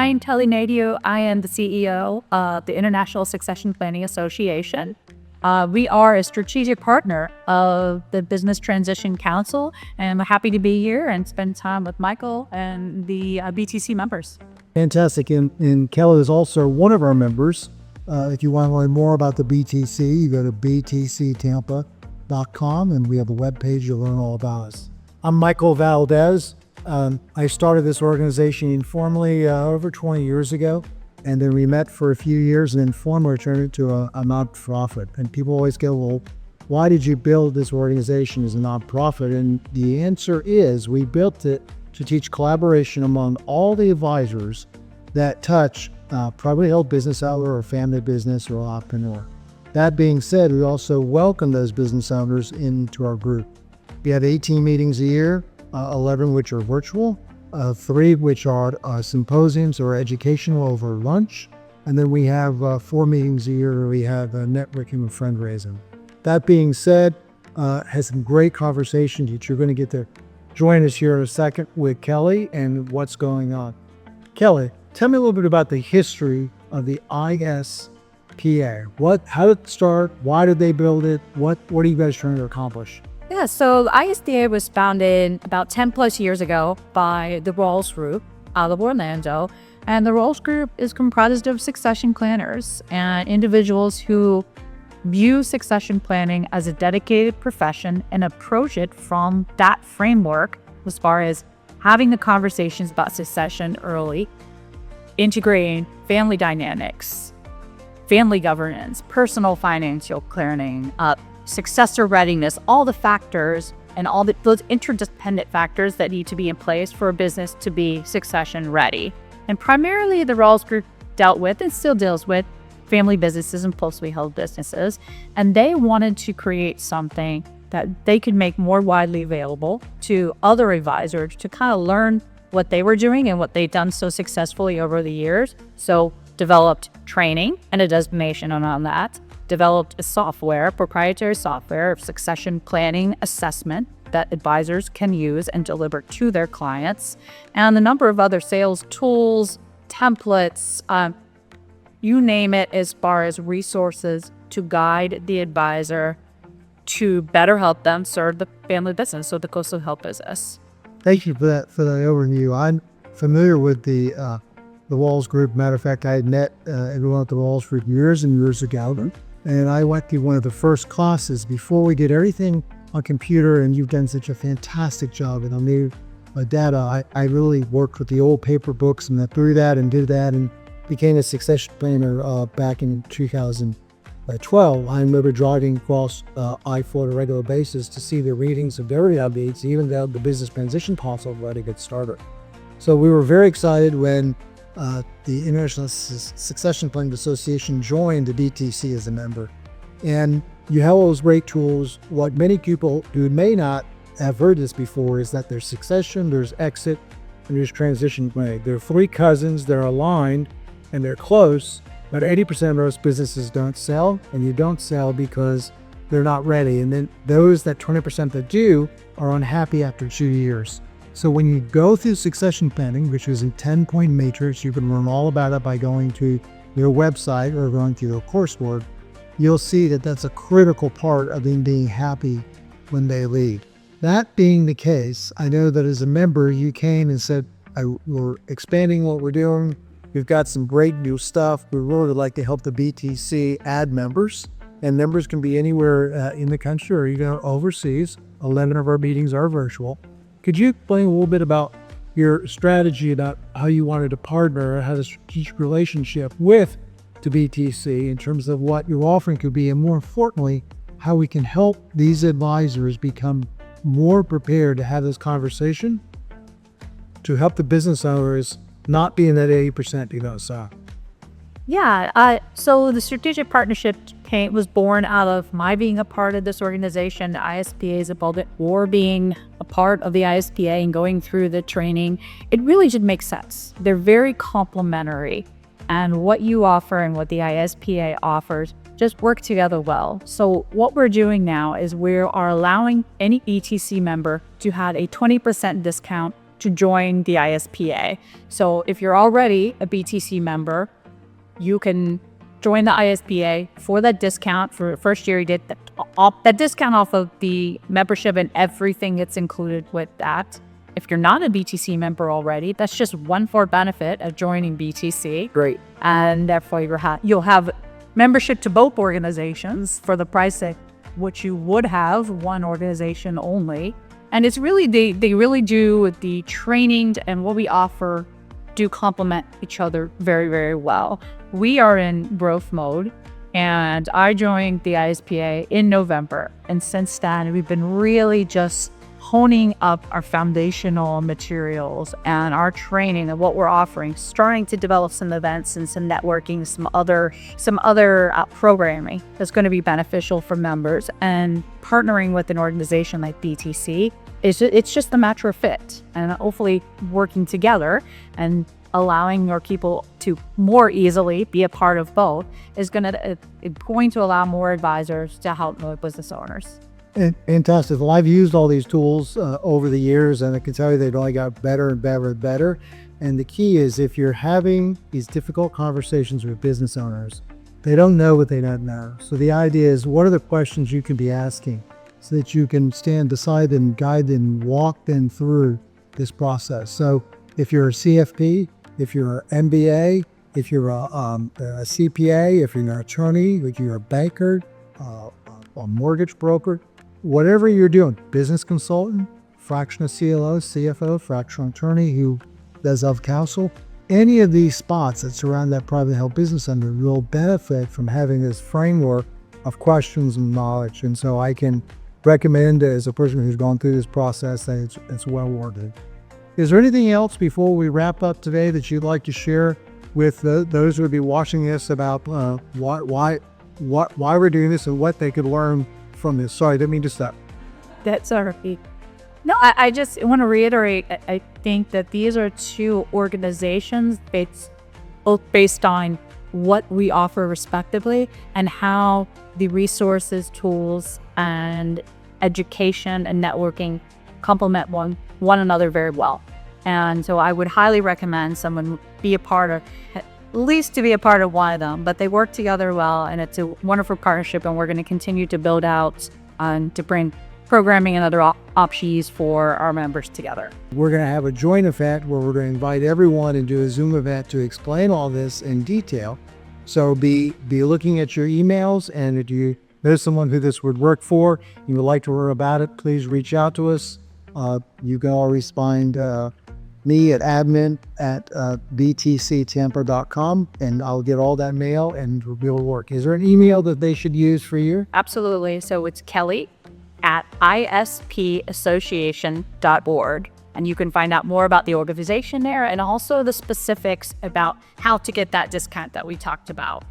I'm Telly Nadio. I am the CEO of the International Succession Planning Association. We are a strategic partner of the Business Transition Council, and we're happy to be here and spend time with Michael and the BTC members. Fantastic. And Kelly is also one of our members. If you want to learn more about the BTC, you go to btctampa.com, and we have a webpage. You'll learn all about us. I'm Michael Valdez. I started this organization informally over 20 years ago, and then we met for a few years and then formally turned it to a nonprofit. And people always go, well, why did you build this organization as a nonprofit? And the answer is we built it to teach collaboration among all the advisors that touch privately held business owner or family business or entrepreneur. That being said, we also welcome those business owners into our group. We have 18 meetings a year, 11 which are virtual, 3 which are symposiums or educational over lunch, and then we have 4 meetings a year where we have networking and fundraising. That being said, has some great conversations that you're going to get to join us here in a second with Kelly and what's going on. Kelly, tell me a little bit about the history of the ISPA. How did it start? Why did they build it? What are you guys trying to accomplish? Yeah, so the ISPA was founded about 10 plus years ago by the Rawls Group out of Orlando. And the Rawls Group is comprised of succession planners and individuals who view succession planning as a dedicated profession and approach it from that framework as far as having the conversations about succession early, integrating family dynamics, family governance, personal financial planning, successor readiness, all the factors and all those interdependent factors that need to be in place for a business to be succession ready. And primarily the Rawls Group dealt with and still deals with family businesses and closely held businesses. And they wanted to create something that they could make more widely available to other advisors to kind of learn what they were doing and what they'd done so successfully over the years. So developed training and a designation on that. Developed a proprietary software of succession planning assessment that advisors can use and deliver to their clients, and a number of other sales tools, templates, you name it, as far as resources to guide the advisor to better help them serve the family business, so the coastal health business. Thank you for that overview. I'm familiar with the Rawls Group. Matter of fact, I had met everyone at the Rawls Group years and years ago. And I went through one of the first classes before we did everything on computer, and you've done such a fantastic job. And on the data, I really worked with the old paper books and through that and did that and became a succession planner back in 2012. I remember driving across I-4 on a regular basis to see the readings of every updates, even though the business transition policy already got started. So we were very excited when the International Succession Planning Association joined the BTC as a member. And you have all those great tools. What many people who may not have heard this before is that there's succession, there's exit, and there's transition planning. There are 3 cousins, they're aligned, and they're close, but 80% of those businesses don't sell, and you don't sell because they're not ready. And then those, that 20% that do, are unhappy after 2 years. So when you go through succession planning, which is a 10-point matrix, you can learn all about it by going to their website or going to their coursework. You'll see that that's a critical part of them being happy when they leave. That being the case, I know that as a member, you came and said, we're expanding what we're doing. We've got some great new stuff. We really would like to help the BTC add members. And members can be anywhere in the country or even overseas. 11 of our meetings are virtual. Could you explain a little bit about your strategy about how you wanted to partner or have a strategic relationship with the BTC in terms of what your offering could be, and more importantly, how we can help these advisors become more prepared to have this conversation to help the business owners not be in that 80% you don't sell? Yeah, so the strategic partnership was born out of my being a part of this organization, the ISPA is above it, or being a part of the ISPA and going through the training. It really should make sense. They're very complementary, and what you offer and what the ISPA offers just work together well. So what we're doing now is we are allowing any BTC member to have a 20% discount to join the ISPA. So if you're already a BTC member, you can join the ISPA for that discount. For the first year, you get that discount off of the membership and everything that's included with that. If you're not a BTC member already, that's just one more benefit of joining BTC. Great. And therefore, you'll have membership to both organizations for the price at which you would have one organization only. And it's really, they really do, the training and what we offer do complement each other very, very well. We are in growth mode, and I joined the ISPA in November. And since then, we've been really just honing up our foundational materials and our training and what we're offering, starting to develop some events and some networking, some other programming that's going to be beneficial for members. And partnering with an organization like BTC, it's just a matter of fit, and hopefully working together and allowing your people to more easily be a part of both is going to allow more advisors to help more business owners. Fantastic. Well, I've used all these tools over the years, and I can tell you they've only got better and better and better. And the key is, if you're having these difficult conversations with business owners, they don't know what they don't know. So the idea is, what are the questions you can be asking so that you can stand beside them, guide them, walk them through this process. So if you're a CFP, if you're an MBA, if you're a CPA, if you're an attorney, if you're a banker, a mortgage broker, whatever you're doing, business consultant, fractional CLO, CFO, fractional attorney who does of counsel, any of these spots that surround that private health business owner will benefit from having this framework of questions and knowledge. And so I can recommend, as a person who's gone through this process, that it's well worth it. Is there anything else before we wrap up today that you'd like to share with those who would be watching this about why we're doing this and what they could learn from this? Sorry, didn't mean to stop. That's all right. No, I just want to reiterate, I think that these are two organizations both based on what we offer respectively and how the resources, tools, and education and networking complement one another very well. And so I would highly recommend someone be a part of, at least to be a part of one of them, but they work together well, and it's a wonderful partnership, and we're going to continue to build out to bring programming and other options for our members together. We're going to have a joint event where we're going to invite everyone and do a Zoom event to explain all this in detail. So be looking at your emails, and if you know someone who this would work for, you would like to learn about it, please reach out to us. You can always find me at admin@btctampa.com, and I'll get all that mail and we'll be able to work. Is there an email that they should use for you? Absolutely. So it's kelly@ispassociation.org. And you can find out more about the organization there, and also the specifics about how to get that discount that we talked about.